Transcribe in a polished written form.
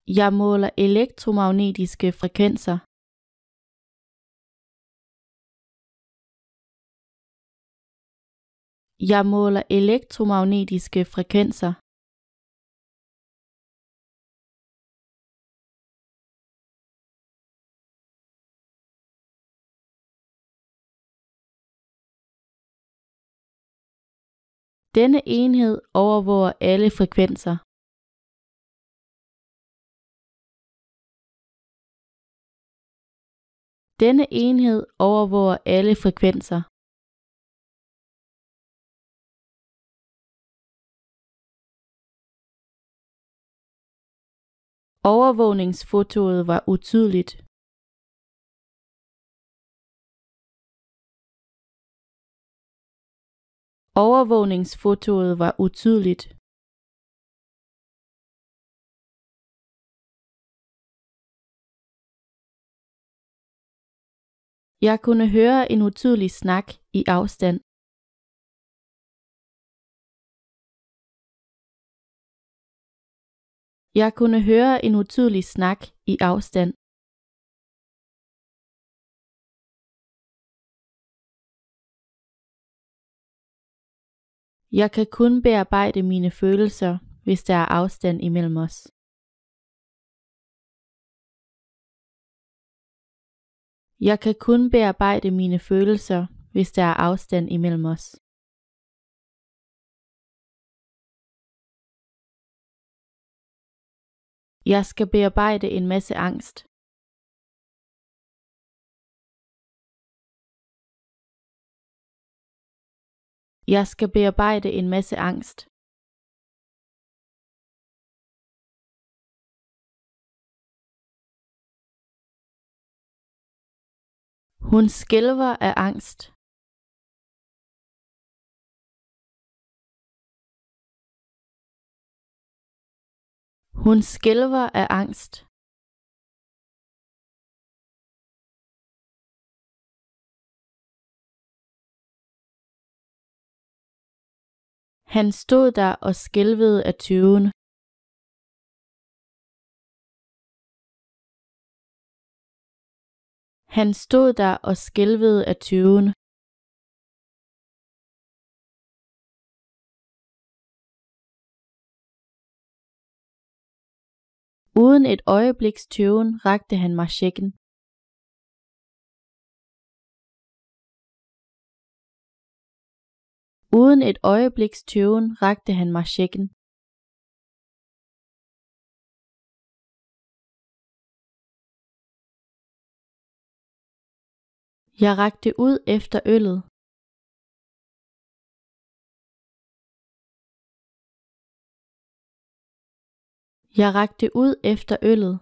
Jeg måler elektromagnetiske frekvenser. Jeg måler elektromagnetiske frekvenser. Denne enhed overvåger alle frekvenser. Denne enhed overvåger alle frekvenser. Overvågningsfotoet var utydeligt. Overvågningsfotoet var utydeligt. Jeg kunne høre en utydelig snak i afstand. Jeg kunne høre en utydelig snak i afstand. Jeg kan kun bearbejde mine følelser, hvis der er afstand imellem os. Jeg kan kun bearbejde mine følelser, hvis der er afstand imellem os. Jeg skal bearbejde en masse angst. Jeg skal bearbejde en masse angst. Hun skælver af angst. Hun skælver af angst. Han stod der og skælvede af tøven. Han stod der og skælvede af tøven. Uden et øjebliks tøven rakte han mig checken. Uden et øjebliks tøven rakte han mig checken. Jeg rakte ud efter øllet. Jeg rakte ud efter øllet.